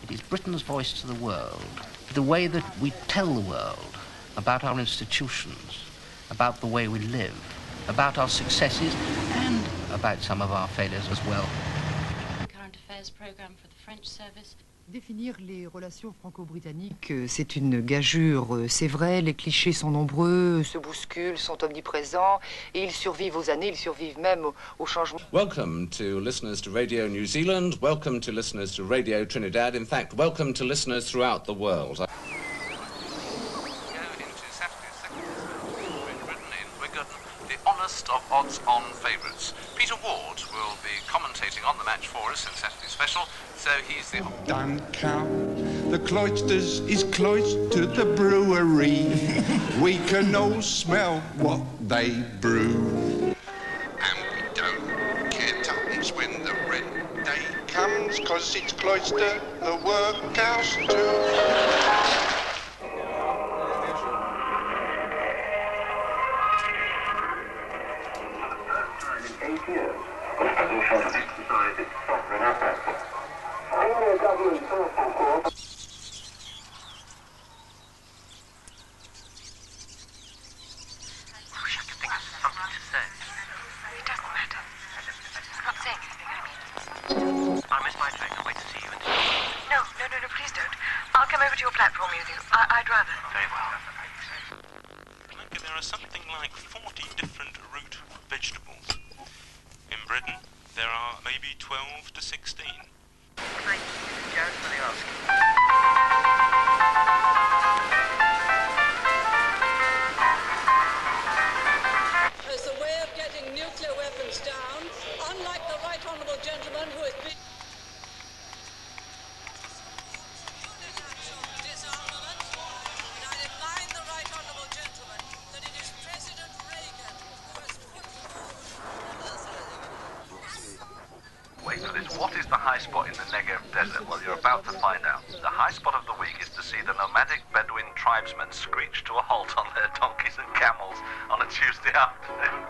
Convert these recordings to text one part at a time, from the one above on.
It is Britain's voice to the world. The way that we tell the world about our institutions, about the way we live, about our successes, and about some of our failures as well. Current affairs program for the French service. Définir les relations franco-britanniques, c'est une gageure. C'est vrai, les clichés sont nombreux, se bousculent, sont omniprésents, et ils survivent aux années, ils survivent même au changement. Welcome to listeners to Radio New Zealand, welcome to listeners to Radio Trinidad, in fact, welcome to listeners throughout the world. Honest of odds-on favourites. Peter Ward will be commentating on the match for us in Saturday's special, so he's the... Don't count the cloisters is close to the brewery. We can all smell what they brew. And we don't care tuppence when the rent day comes, 'cause it's cloister the workhouse too. 8 years, the position of exercise its sovereign assets. Only a government sourcing court. I wish I could think of something to say. It doesn't matter. I'm not saying anything, I mean. I'll miss my train. I'll wait to see you in the No, please don't. I'll come over to your platform with you. I'd rather. Very well. There are something like 40 different root vegetables. In Britain, there are maybe 12 to 16. Thank you, Jared, for the asking. As a way of getting nuclear weapons down, unlike the right honourable gentleman who has been... disarmament, and I remind the right honourable gentleman that it is President Reagan who has put forward... Wait for this. What is the high spot in the Negev desert? Well, you're about to find out. The high spot of the week is to see the nomadic Bedouin tribesmen screech to a halt on their donkeys and camels on a Tuesday afternoon.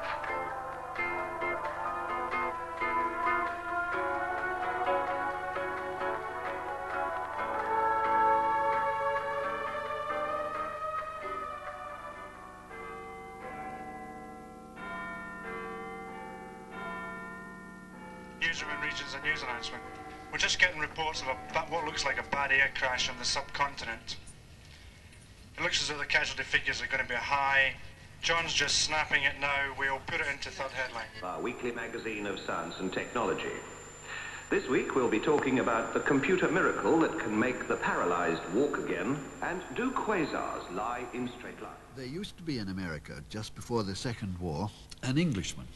Newsroom and Regions, a news announcement. We're just getting reports of what looks like a bad air crash on the subcontinent. It looks as though the casualty figures are going to be high. John's just snapping it now. We'll put it into third headline. Our weekly magazine of science and technology. This week we'll be talking about the computer miracle that can make the paralyzed walk again, and do quasars lie in straight lines? There used to be in America, just before the Second War, an Englishman.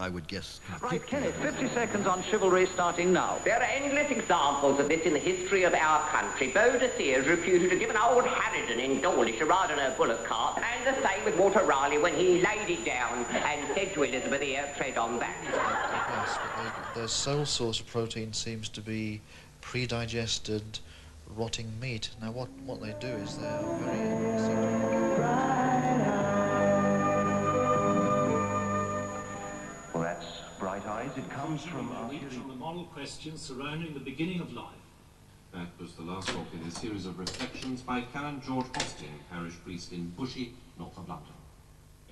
I would guess. Right, Kenneth, 50 seconds on chivalry starting now. There are endless examples of this in the history of our country. Boadicea reputed to give an old Harridan in Dawlish a ride on her bullock cart, and the same with Walter Raleigh when he laid it down and said to Elizabeth, here, tread on that. Yes, but their sole source of protein seems to be pre-digested rotting meat. Now, what they do is they are very... Well, that's Bright Eyes. It comes from a week from the moral questions surrounding the beginning of life. That was the last book in a series of reflections by Canon George Austin, parish priest in Bushy, north of London.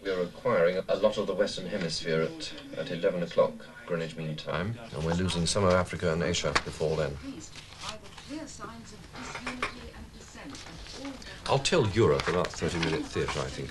We're acquiring a lot of the Western Hemisphere at 11 o'clock, Greenwich Mean Time, and we're losing some of Africa and Asia before then. I'll tell Europe about 30-minute theatre, I think.